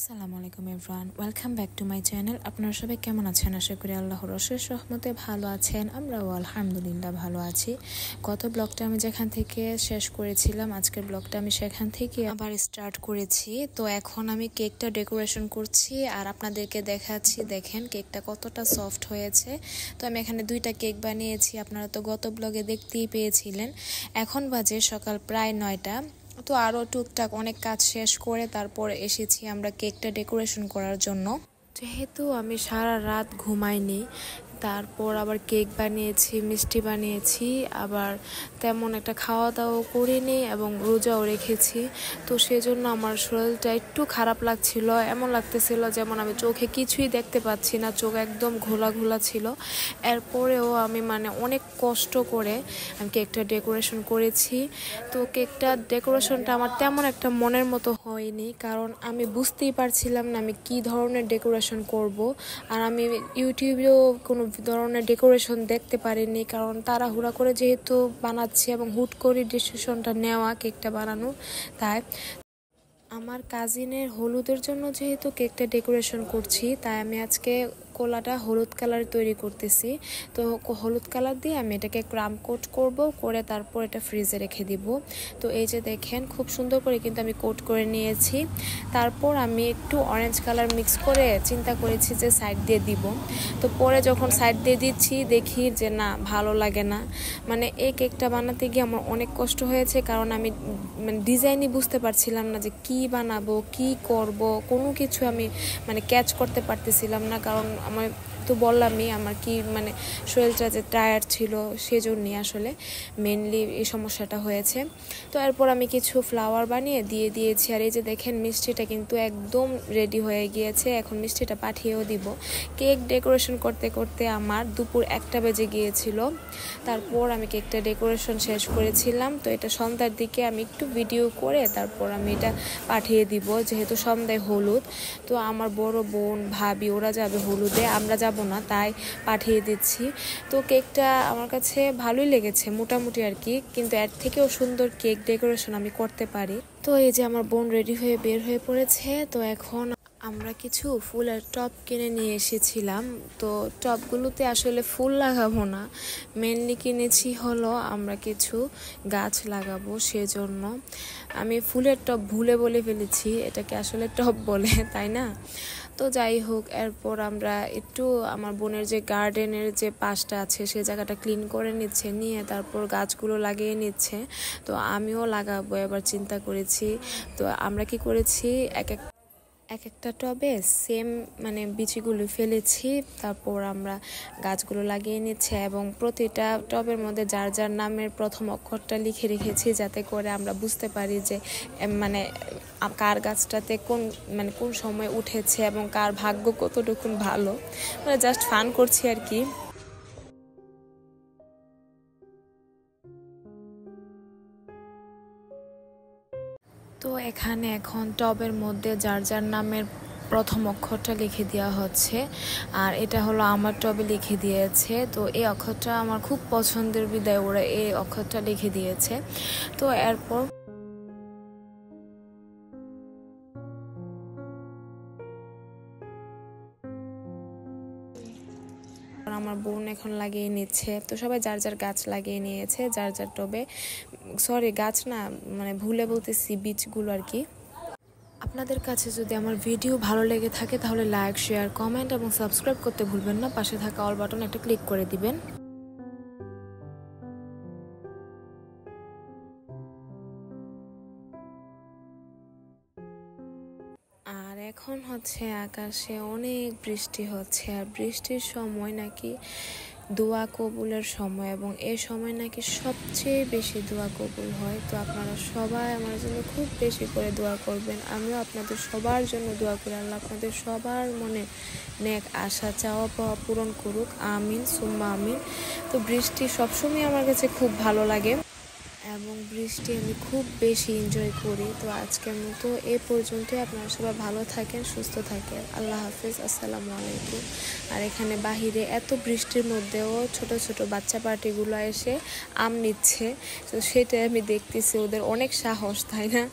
আসসালামু আলাইকুম everyone, welcome back to my channel. আপনারা সবাই কেমন আছেন? আশা করি আল্লাহর অশেষ রহমতে ভালো আছেন। আমরাও আলহামদুলিল্লাহ ভালো আছি। গত ব্লগটা আমি যেখান থেকে শেষ করেছিলাম, আজকের ব্লগটা আমি সেখান থেকে আবার স্টার্ট করেছি। তো এখন আমি কেকটা ডেকোরেশন করছি আর আপনাদেরকে দেখাচ্ছি। দেখেন কেকটা কতটা সফট হয়েছে। তো আমি এখানে 2টা কেক বানিয়েছি, আপনারা তো গত ব্লগে দেখতেই পেয়েছিলেন। এখন বাজে সকাল প্রায় 9টা। তো আরও টুকটাক অনেক কাজ শেষ করে তারপর এসেছি আমরা কেকটা ডেকোরেশন করার জন্য। যেহেতু আমি সারা রাত ঘুমাইনি, তারপর আবার কেক বানিয়েছি, মিষ্টি বানিয়েছি, আবার তেমন একটা খাওয়া দাওয়া করিনি এবং রোজাও রেখেছি। তো সেজন্য আমার শরীরটা একটু খারাপ লাগছিল, এমন লাগতেছিল যেমন আমি চোখে কিছুই দেখতে পাচ্ছি না, চোখ একদম ঘোলা ঘোলা ছিল। এরপরেও আমি অনেক কষ্ট করে আমি কেকটা ডেকোরেশন করেছি। তো কেকটা ডেকোরেশনটা আমার তেমন একটা মনের মতো হয়নি, কারণ আমি বুঝতেই পারছিলাম না আমি কি ধরনের ডেকোরেশন করব। আর আমি ইউটিউবেও কোনো ধরনের ডেকোরেশন দেখতে পারিনি, কারণ তাড়াহুড়া করে যেহেতু বানাচ্ছি এবং হুট করে ডিসিশনটা নেওয়া কেকটা বানানো। তাই আমার কাজিনের হলুদের জন্য যেহেতু কেকটা ডেকোরেশন করছি, তাই আমি আজকে কোলাটা হলুদ কালার তৈরি করতেছি। তো হলুদ কালার দিয়ে আমি এটাকে ক্রাম কোট করব, করে তারপর এটা ফ্রিজে রেখে দিব। তো এই যে দেখেন খুব সুন্দর করে কিন্তু আমি কোট করে নিয়েছি। তারপর আমি একটু অরেঞ্জ কালার মিক্স করে চিন্তা করেছি যে সাইড দিয়ে দিব। তো পরে যখন সাইড দিয়ে দিচ্ছি দেখি যে না, ভালো লাগে না। এই কেকটা বানাতে গিয়ে আমার অনেক কষ্ট হয়েছে, কারণ আমি ডিজাইনই বুঝতে পারছিলাম না যে কি বানাবো, কি করব, কোনো কিছু আমি ক্যাচ করতে পারতেছিলাম না। কারণ আমার তো বললামই আমার কি শরীরটা যে টায়ার্ড ছিল, সেজন্যই আসলে মেনলি এই সমস্যাটা হয়েছে। তো এরপর আমি কিছু ফ্লাওয়ার বানিয়ে দিয়ে দিয়েছি। আর এই যে দেখেন মিষ্টিটা কিন্তু একদম রেডি হয়ে গিয়েছে, এখন মিষ্টিটা পাঠিয়েও দিব। কেক ডেকোরেশন করতে করতে আমার দুপুর 1টা বেজে গিয়েছিল। তারপর আমি কেকটা ডেকোরেশন শেষ করেছিলাম। তো এটা সন্ধ্যার দিকে আমি একটু ভিডিও করে তারপর আমি এটা পাঠিয়ে দিব, যেহেতু সন্ধ্যায় হলুদ। তো আমার বড় বোন, ভাবি ওরা যাবে হলুদে, আমরা যাব না, তাই পাঠিয়ে দিচ্ছি। তো কেকটা আমার কাছে ভালোই লেগেছে মোটামুটি আর কি, কিন্তু এর থেকেও সুন্দর কেক ডেকোরেশন আমি করতে পারি। তো এই যে আমার বোন রেডি হয়ে বের হয়ে পড়েছে। তো এখন আমরা কিছু ফুলের টব কিনে নিয়ে এসেছিলাম। তো টবগুলোতে আসলে ফুল লাগাবো না, মেনলি কিনেছি হলো আমরা কিছু গাছ লাগাবো, সেজন্য। আমি ফুলের টব ভুলে বলে ফেলেছি, এটাকে আসলে টব বলে, তাই না? তো যাই হোক, এরপর আমরা একটু আমার বোনের যে গার্ডেনের যে পাশটা আছে সে জায়গাটা ক্লিন করে নিচ্ছে, নিয়ে তারপর গাছগুলো লাগিয়ে নিচ্ছে। তো আমিও লাগাবো এবার চিন্তা করেছি। তো আমরা কি করেছি, এক একটা টবে সেম বিচিগুলো ফেলেছি, তারপর আমরা গাছগুলো লাগিয়ে নিচ্ছে এবং প্রতিটা টবের মধ্যে যার যার নামের প্রথম অক্ষরটা লিখে রেখেছি, যাতে করে আমরা বুঝতে পারি যে কার গাছটাতে কোন কোন সময় উঠেছে এবং কার ভাগ্য কতটুকুন ভালো। জাস্ট ফান করছি আর কি। তো এখানে এখন টবের মধ্যে যার যার নামের প্রথম অক্ষরটা লিখে দেওয়া হচ্ছে, আর এটা হলো আমার টবে লিখে দিয়েছে। তো এই অক্ষরটা আমার খুব পছন্দের বিদায় ওরা এই অক্ষরটা লিখে দিয়েছে। তো এরপর আমার বোন এখন লাগিয়ে নিচ্ছে। তো সবাই যার যার গাছ লাগিয়ে নিয়েছে যার যার টবে, সরি গাছ না, ভুলে বলতেছি বীজগুলো আর কি। আপনাদের কাছে যদি আমার ভিডিও ভালো লেগে থাকে তাহলে লাইক, শেয়ার, কমেন্ট এবং সাবস্ক্রাইব করতে ভুলবেন না। পাশে থাকা অল বাটন একটা ক্লিক করে দিবেন। আর এখন হচ্ছে আকাশে অনেক বৃষ্টি হচ্ছে, আর বৃষ্টির সময় নাকি দোয়া কবুলের সময়, এবং এই সময় নাকি সবচেয়ে বেশি দোয়া কবুল হয়। তো আপনারা সবাই আমার জন্য খুব বেশি করে দোয়া করবেন। আমিও আপনাদের সবার জন্য দোয়া করি, আল্লাহ আপনাদের সবার মনে নেক আশা চাওয়া পাওয়া পূরণ করুক, আমিন সুম্মা আমিন। তো বৃষ্টি সবসময় আমার কাছে খুব ভালো লাগে এবং বৃষ্টি আমি খুব বেশি এনজয় করি। তো আজকের মতো এ পর্যন্তই। আপনারা সবাই ভালো থাকেন, সুস্থ থাকেন। আল্লাহ হাফেজ, আসসালামু আলাইকুম। আর এখানে বাহিরে এত বৃষ্টির মধ্যেও ছোট ছোট বাচ্চা পার্টিগুলো এসে আম নিচ্ছে, তো সেটাই আমি দেখতেছি, ওদের অনেক সাহস, তাই না?